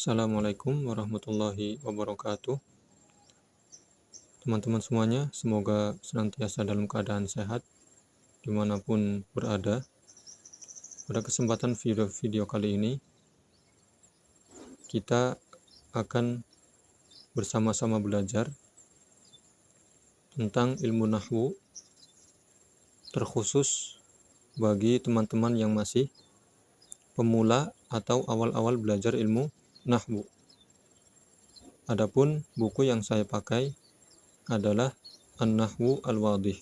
Assalamualaikum warahmatullahi wabarakatuh. Teman-teman semuanya, semoga senantiasa dalam keadaan sehat dimanapun berada. Pada kesempatan video kali ini, kita akan bersama-sama belajar tentang ilmu nahwu, terkhusus bagi teman-teman yang masih pemula atau awal-awal belajar ilmu nahwu. Adapun buku yang saya pakai adalah An-Nahwu Al-Wadih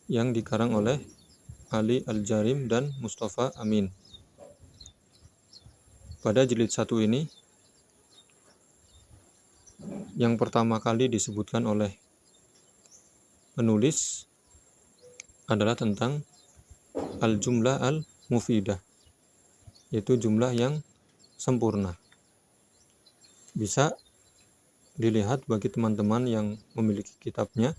yang dikarang oleh Ali Al-Jarim dan Mustafa Amin. Pada jilid 1 ini, yang pertama kali disebutkan oleh penulis adalah tentang Al-Jumlah Al-Mufidah, yaitu jumlah yang sempurna. Bisa dilihat bagi teman-teman yang memiliki kitabnya.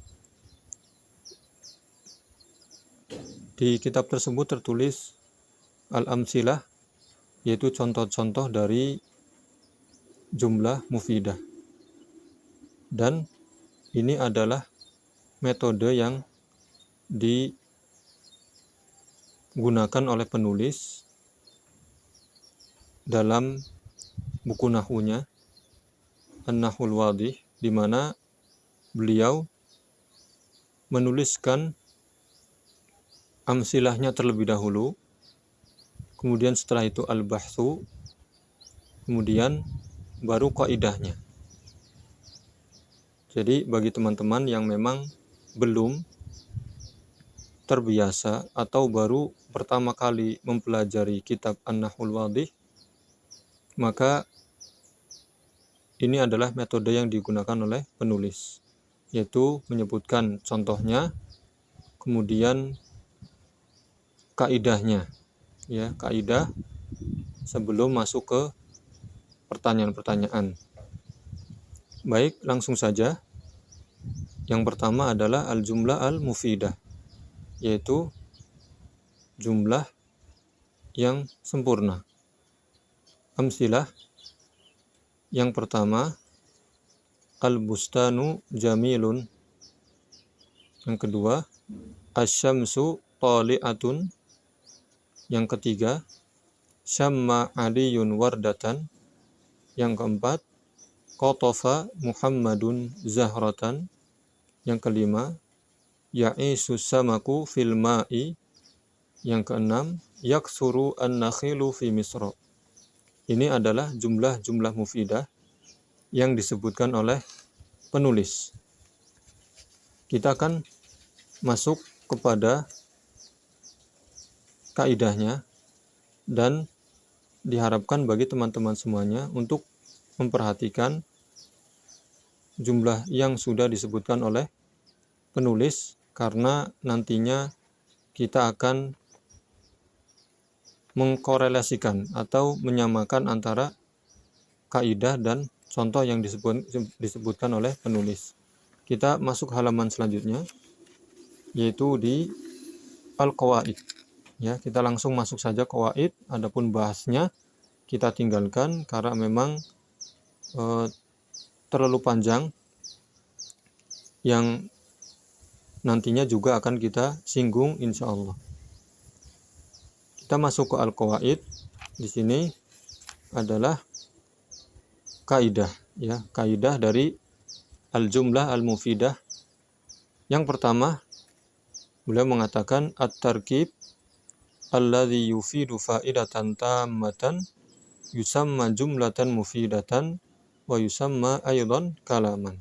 Di kitab tersebut tertulis Al-Amsilah, yaitu contoh-contoh dari jumlah mufidah. Dan ini adalah metode yang digunakan oleh penulis dalam buku nahwunya An-Nahwul Wadih, di mana beliau menuliskan amsilahnya terlebih dahulu, kemudian setelah itu al-bahthu, kemudian baru qaidahnya. Jadi bagi teman-teman yang memang belum terbiasa atau baru pertama kali mempelajari kitab An-Nahwul Wadih, maka ini adalah metode yang digunakan oleh penulis, yaitu menyebutkan contohnya, kemudian kaidahnya, kaidah sebelum masuk ke pertanyaan-pertanyaan. Baik, langsung saja. Yang pertama adalah al-jumlah al-mufidah, yaitu jumlah yang sempurna. Amsilah. Yang pertama, al-bustanu jamilun. Yang kedua, asy-syamsu tali'atun. Yang ketiga, syamma aliyun wardatan. Yang keempat, qatafa Muhammadun zahratan. Yang kelima, ya'isu samaku fil ma'i. Yang keenam, yaksuru an-nakhilu fi misra. Ini adalah jumlah-jumlah mufidah yang disebutkan oleh penulis. Kita akan masuk kepada kaidahnya, dan diharapkan bagi teman-teman semuanya untuk memperhatikan jumlah yang sudah disebutkan oleh penulis, karena nantinya kita akan mengkorelasikan atau menyamakan antara kaidah dan contoh yang disebutkan oleh penulis. Kita masuk halaman selanjutnya, yaitu di Al-Qawaid. Kita langsung masuk saja qawaid. Adapun bahasnya kita tinggalkan karena memang terlalu panjang, yang nantinya juga akan kita singgung insyaallah. Kita masuk ke Al-Qawaid. Di sini adalah kaidah, kaidah dari al-jumlah al-mufidah. Yang pertama, beliau mengatakan at-tarkib alladhi yufidu faidatan tammatan yusamma jumlatan mufidatan wa yusamma aydan kalaman.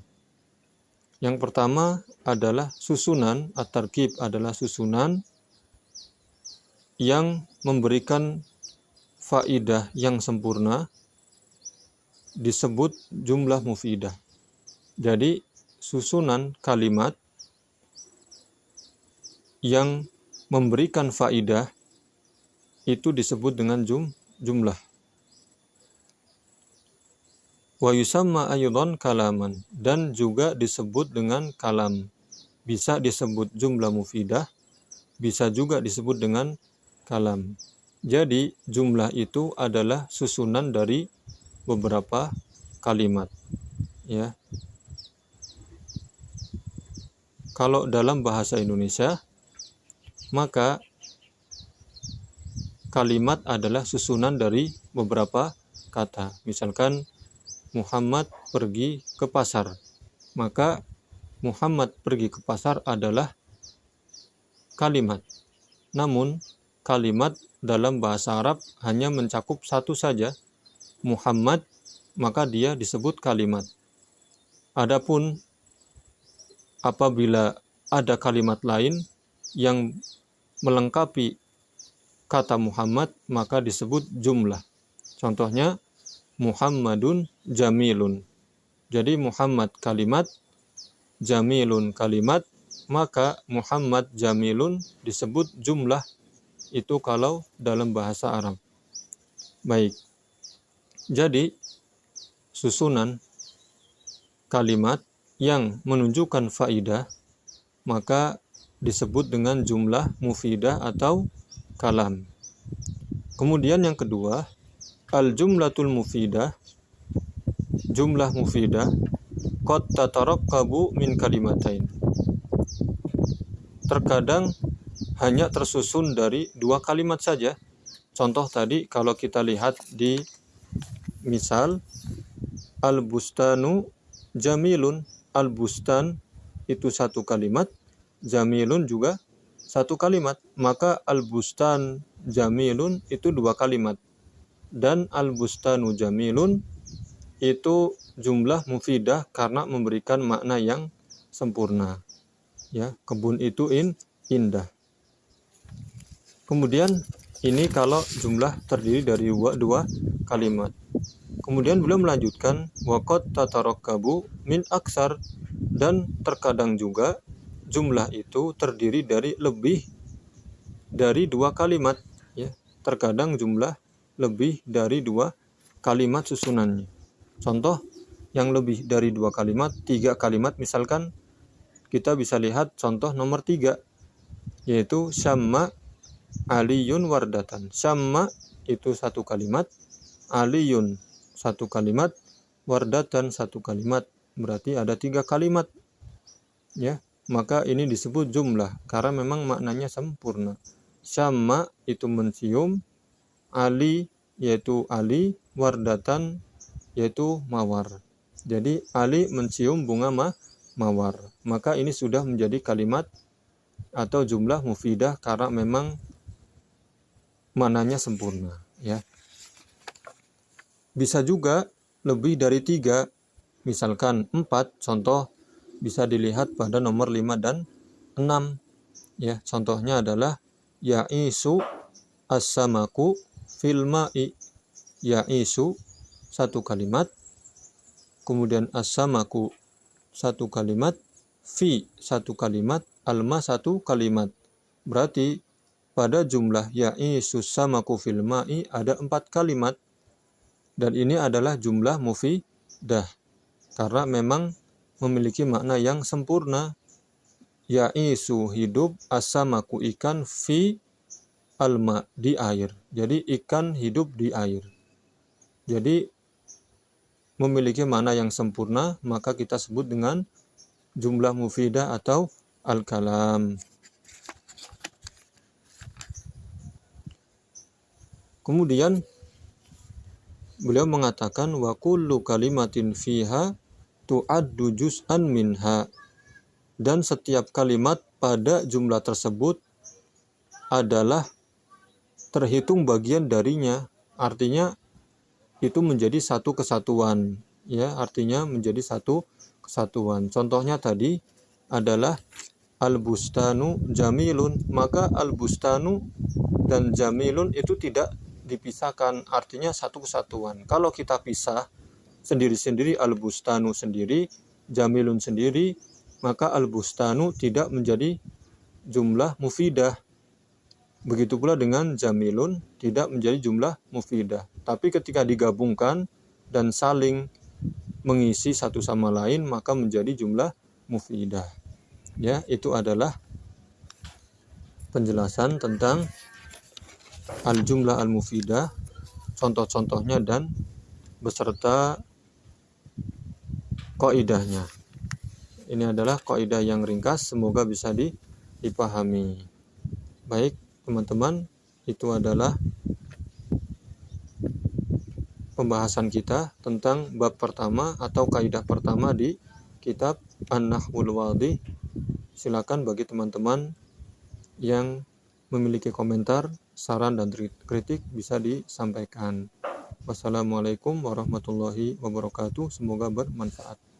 Yang pertama adalah susunan. At-tarkib adalah susunan yang memberikan faidah yang sempurna, disebut jumlah mufidah. Jadi susunan kalimat yang memberikan faidah itu disebut dengan jumlah. Wa yusamma aydan kalaman, dan juga disebut dengan kalam. Bisa disebut jumlah mufidah, bisa juga disebut dengan kalam. Jadi jumlah itu adalah susunan dari beberapa kalimat, ya. Kalau dalam bahasa Indonesia, maka kalimat adalah susunan dari beberapa kata. Misalkan Muhammad pergi ke pasar, maka Muhammad pergi ke pasar adalah kalimat. Namun kalimat dalam bahasa Arab hanya mencakup satu saja, Muhammad, maka dia disebut kalimat. Adapun apabila ada kalimat lain yang melengkapi kata Muhammad, maka disebut jumlah. Contohnya Muhammadun jamilun. Jadi Muhammad kalimat, jamilun kalimat, maka Muhammad jamilun disebut jumlah. Itu kalau dalam bahasa Arab. Baik. Jadi susunan kalimat yang menunjukkan faidah maka disebut dengan jumlah mufidah atau kalam. Kemudian yang kedua, al-jumlatul mufidah, jumlah mufidah, qad tatarakkabu min kalimatain. Terkadang hanya tersusun dari dua kalimat saja. Contoh tadi kalau kita lihat di misal al-bustanu jamilun, al-bustan itu satu kalimat, jamilun juga satu kalimat, maka al-bustan jamilun itu dua kalimat, dan al-bustanu jamilun itu jumlah mufidah karena memberikan makna yang sempurna. Ya, kebun itu indah. Kemudian ini kalau jumlah terdiri dari dua kalimat. Kemudian beliau melanjutkan waqad tatarakkabu min aksar, dan terkadang juga jumlah itu terdiri dari lebih dari dua kalimat, ya. Terkadang jumlah lebih dari dua kalimat susunannya. Contoh yang lebih dari dua kalimat, tiga kalimat misalkan, kita bisa lihat contoh nomor 3, yaitu syamma aliyun wardatan. Syamma itu satu kalimat, aliyun satu kalimat, wardatan satu kalimat. Berarti ada 3 kalimat, ya. Maka ini disebut jumlah karena memang maknanya sempurna. Syamma itu mencium, ali yaitu ali, wardatan yaitu mawar. Jadi ali mencium bunga mawar. Maka ini sudah menjadi kalimat atau jumlah mufidah karena memang maknanya sempurna, ya. Bisa juga lebih dari 3, misalkan 4, contoh bisa dilihat pada nomor 5 dan 6, ya. Contohnya adalah ya'isu as-samaku fil ma'i. Ya'isu satu kalimat, kemudian as-samaku satu kalimat, fi satu kalimat, alma satu kalimat. Berarti pada jumlah ya'isu samaku fil ma'i ada 4 kalimat, dan ini adalah jumlah mufidah karena memang memiliki makna yang sempurna. Ya'isu hidup, as-samaku ikan, fi alma di air. Jadi ikan hidup di air. Jadi memiliki makna yang sempurna, maka kita sebut dengan jumlah mufidah atau al-kalam. Kemudian beliau mengatakan wa kullu kalimatin fiha tu'addu juz'an minha, dan setiap kalimat pada jumlah tersebut adalah terhitung bagian darinya. Artinya itu menjadi satu kesatuan, ya, artinya menjadi satu kesatuan. Contohnya tadi adalah al-bustanu jamilun, maka al-bustanu dan jamilun itu tidak dipisahkan, artinya satu kesatuan. Kalau kita pisah sendiri-sendiri, al-bustanu sendiri, jamilun sendiri, maka al-bustanu tidak menjadi jumlah mufidah. Begitu pula dengan jamilun tidak menjadi jumlah mufidah. Tapi ketika digabungkan dan saling mengisi satu sama lain, maka menjadi jumlah mufidah. Ya, itu adalah penjelasan tentang al-jumlah al-mufidah, contoh-contohnya dan beserta qaidahnya. Ini adalah kaidah yang ringkas, semoga bisa dipahami. Baik, teman-teman, itu adalah pembahasan kita tentang bab pertama atau kaidah pertama di kitab An-Nahwul Wadhih. Silakan bagi teman-teman yang memiliki komentar, saran dan kritik bisa disampaikan. Wassalamualaikum warahmatullahi wabarakatuh. Semoga bermanfaat.